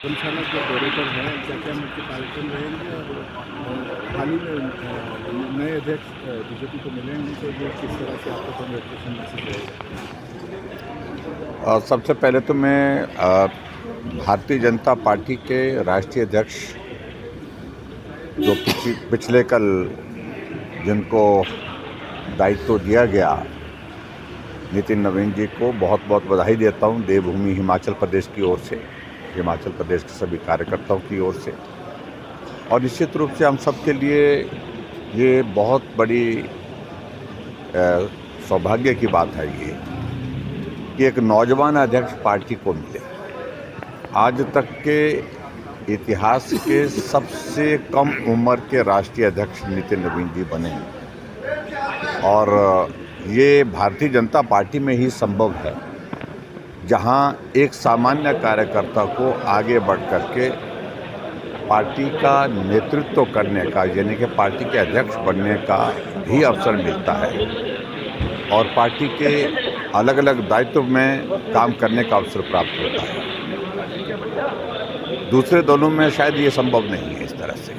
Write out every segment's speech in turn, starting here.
धर्मशाला के दौरे पर हैं, क्या-क्या मुख्य कार्यक्रम रहेंगे और हाल ही में नए अध्यक्ष बीजेपी को मिलेंगे तो वो किस तरह से आपका कॉन्ग्रेचुलेशन मैसेज रहेगा? सबसे पहले तो मैं भारतीय जनता पार्टी के राष्ट्रीय अध्यक्ष जो पिछले कल जिनको दायित्व दिया गया नितिन नवीन जी को बहुत बहुत बधाई देता हूं, देवभूमि हिमाचल प्रदेश की ओर से, हिमाचल प्रदेश के सभी कार्यकर्ताओं की ओर से। और निश्चित रूप से हम सब के लिए ये बहुत बड़ी सौभाग्य की बात है ये कि एक नौजवान अध्यक्ष पार्टी को मिले। आज तक के इतिहास के सबसे कम उम्र के राष्ट्रीय अध्यक्ष नितिन नवीन जी बने और ये भारतीय जनता पार्टी में ही संभव है, जहां एक सामान्य कार्यकर्ता को आगे बढ़ करके पार्टी का नेतृत्व करने का, यानी कि पार्टी के अध्यक्ष बनने का भी अवसर मिलता है और पार्टी के अलग अलग दायित्व में काम करने का अवसर प्राप्त होता है। दूसरे दलों में शायद ये संभव नहीं है इस तरह से,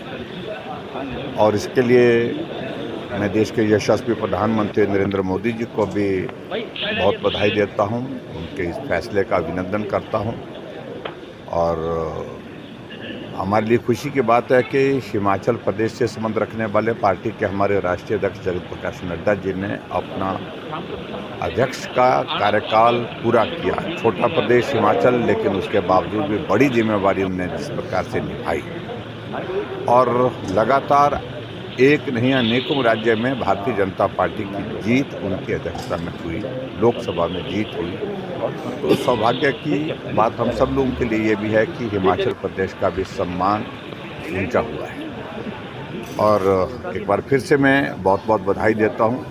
और इसके लिए मैं देश के यशस्वी प्रधानमंत्री नरेंद्र मोदी जी को भी बहुत बधाई देता हूं, उनके इस फैसले का अभिनंदन करता हूं। और हमारे लिए खुशी की बात है कि हिमाचल प्रदेश से संबंध रखने वाले पार्टी के हमारे राष्ट्रीय अध्यक्ष जगत प्रकाश नड्डा जी ने अपना अध्यक्ष का कार्यकाल पूरा किया। छोटा प्रदेश हिमाचल, लेकिन उसके बावजूद भी बड़ी जिम्मेवारी उन्होंने जिस प्रकार से निभाई और लगातार एक नहीं अनेकों राज्य में भारतीय जनता पार्टी की जीत उनकी अध्यक्षता में हुई, लोकसभा में जीत हुई। तो सौभाग्य की बात हम सब लोगों के लिए ये भी है कि हिमाचल प्रदेश का भी सम्मान ऊंचा हुआ है। और एक बार फिर से मैं बहुत बहुत बधाई देता हूँ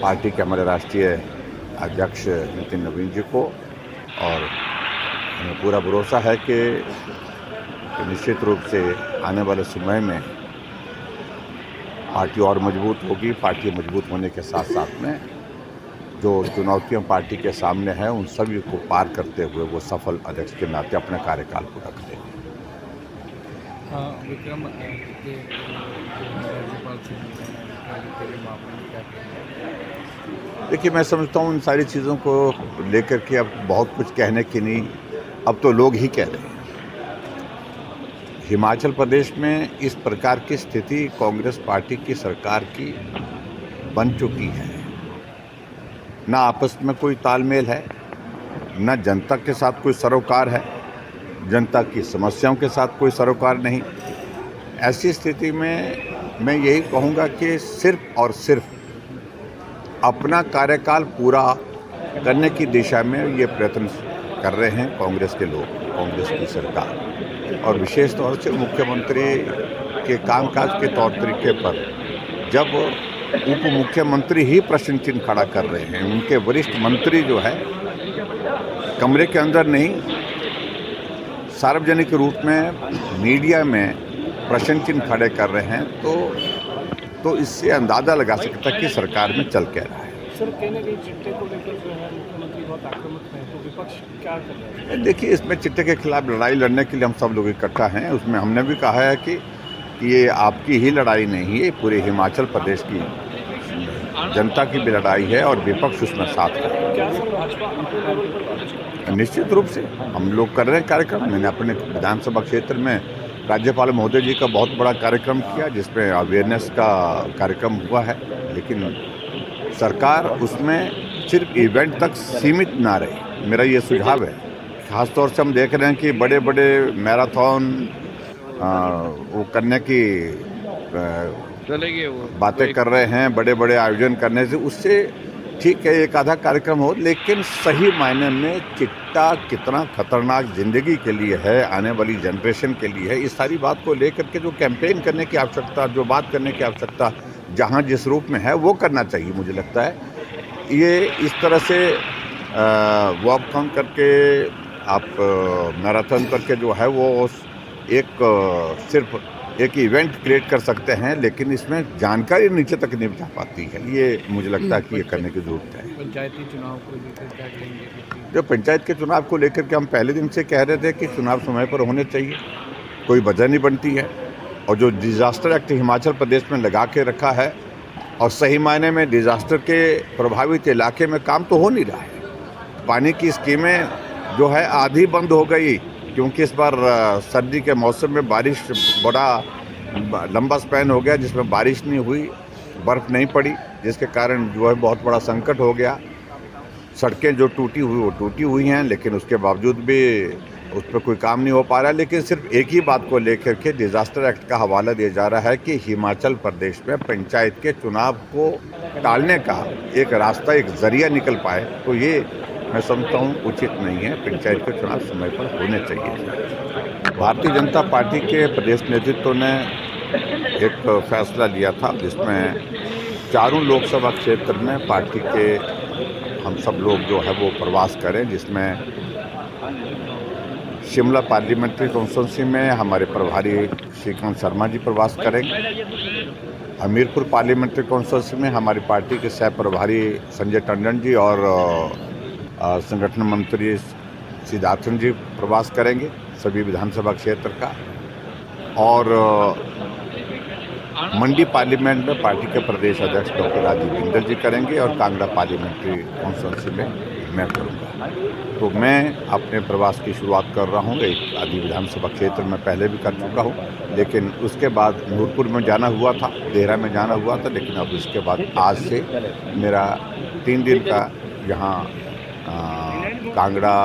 पार्टी के हमारे राष्ट्रीय अध्यक्ष नितिन नवीन जी को, और हमें पूरा भरोसा है कि निश्चित रूप से आने वाले समय में पार्टी और मजबूत होगी। पार्टी मजबूत होने के साथ साथ में जो चुनौतियां पार्टी के सामने हैं उन सभी को पार करते हुए वो सफल अध्यक्ष के नाते अपने कार्यकाल पूरा करेंगे। विक्रम, देखिए, मैं समझता हूँ इन सारी चीज़ों को लेकर के अब बहुत कुछ कहने की नहीं, अब तो लोग ही कह रहे हैं। हिमाचल प्रदेश में इस प्रकार की स्थिति कांग्रेस पार्टी की सरकार की बन चुकी है। ना आपस में कोई तालमेल है, ना जनता के साथ कोई सरोकार है, जनता की समस्याओं के साथ कोई सरोकार नहीं। ऐसी स्थिति में मैं यही कहूँगा कि सिर्फ और सिर्फ अपना कार्यकाल पूरा करने की दिशा में ये प्रयत्न कर रहे हैं कांग्रेस के लोग, कांग्रेस की सरकार, और विशेष तौर से मुख्यमंत्री के कामकाज के तौर तरीके पर जब उप मुख्यमंत्री ही प्रश्न चिन्ह खड़ा कर रहे हैं, उनके वरिष्ठ मंत्री जो है कमरे के अंदर नहीं, सार्वजनिक रूप में मीडिया में प्रश्न चिन्ह खड़े कर रहे हैं, तो इससे अंदाज़ा लगा सकता है कि सरकार में चल क्या रहा है। सर, कहने के चिट्टे को लेकर जो है मुख्यमंत्री बहुत आक्रामक है, तो विपक्ष क्या कर रहा है? देखिए, इसमें चिट्टे के खिलाफ लड़ाई लड़ने के लिए हम सब लोग इकट्ठा हैं। उसमें हमने भी कहा है कि ये आपकी ही लड़ाई नहीं है, पूरे हिमाचल प्रदेश की जनता की भी लड़ाई है और विपक्ष उसमें साथ है। क्या सर भाजपा निश्चित रूप से हम लोग कर रहे हैं कार्यक्रम। मैंने अपने विधानसभा क्षेत्र में राज्यपाल महोदय जी का बहुत बड़ा कार्यक्रम किया, जिसमें अवेयरनेस का कार्यक्रम हुआ है, लेकिन सरकार उसमें सिर्फ इवेंट तक सीमित ना रहे, मेरा ये सुझाव है। खासतौर से हम देख रहे हैं कि बड़े बड़े मैराथन वो करने की बातें कर रहे हैं, बड़े बड़े आयोजन करने से, उससे ठीक है एक आधा कार्यक्रम हो, लेकिन सही मायने में चिट्टा कितना खतरनाक जिंदगी के लिए है, आने वाली जनरेशन के लिए है, इस सारी बात को लेकर के जो कैंपेन करने की आवश्यकता, जो बात करने की आवश्यकता जहां जिस रूप में है वो करना चाहिए। मुझे लगता है ये इस तरह से वॉकथॉन करके आप मैराथन करके जो है वो एक सिर्फ एक इवेंट क्रिएट कर सकते हैं, लेकिन इसमें जानकारी नीचे तक नहीं जा पाती है। ये मुझे लगता है कि ये करने की ज़रूरत है। पंचायती चुनाव को लेकर क्या कहेंगे? जो पंचायत के चुनाव को लेकर के हम पहले दिन से कह रहे थे कि चुनाव समय पर होने चाहिए, कोई वजह नहीं बनती है। और जो डिज़ास्टर एक्ट हिमाचल प्रदेश में लगा के रखा है और सही मायने में डिज़ास्टर के प्रभावित इलाके में काम तो हो नहीं रहा है। पानी की स्कीमें जो है आधी बंद हो गई, क्योंकि इस बार सर्दी के मौसम में बारिश बड़ा लंबा स्पैन हो गया, जिसमें बारिश नहीं हुई, बर्फ़ नहीं पड़ी, जिसके कारण जो है बहुत बड़ा संकट हो गया। सड़कें जो टूटी हुई वो टूटी हुई हैं, लेकिन उसके बावजूद भी उस पर कोई काम नहीं हो पा रहा है। लेकिन सिर्फ एक ही बात को लेकर के डिज़ास्टर एक्ट का हवाला दिया जा रहा है कि हिमाचल प्रदेश में पंचायत के चुनाव को टालने का एक रास्ता, एक ज़रिया निकल पाए, तो ये मैं समझता हूँ उचित नहीं है। पंचायत के चुनाव समय पर होने चाहिए। भारतीय जनता पार्टी के प्रदेश नेतृत्व ने एक फैसला लिया था, जिसमें चारों लोकसभा क्षेत्र में पार्टी के हम सब लोग जो है वो प्रवास करें, जिसमें शिमला पार्लियामेंट्री कॉन्स्टिट्यूंसी में हमारे प्रभारी श्रीकांत शर्मा जी प्रवास करेंगे। हमीरपुर पार्लियामेंट्री कॉन्स्टिट्यूंसी में हमारी पार्टी के सह प्रभारी संजय टंडन जी और संगठन मंत्री सिद्धार्थन जी प्रवास करेंगे सभी विधानसभा क्षेत्र का। और मंडी पार्लियामेंट में पार्टी के प्रदेश अध्यक्ष डॉक्टर राजीव बिंदल जी करेंगे और कांगड़ा पार्लियामेंट्री कॉन्स्टिट्यूंसी में मैं करूँगा। तो मैं अपने प्रवास की शुरुआत कर रहा हूँ। एक आदि विधानसभा क्षेत्र में पहले भी कर चुका हूँ, लेकिन उसके बाद नूरपुर में जाना हुआ था, देहरा में जाना हुआ था, लेकिन अब इसके बाद आज से मेरा 3 दिन का यहाँ कांगड़ा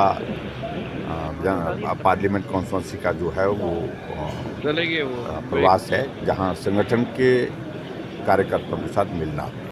पार्लियामेंट कॉन्स्टिट्यूंसी का जो है वो प्रवास है, जहाँ संगठन के कार्यकर्ताओं के साथ मिलना।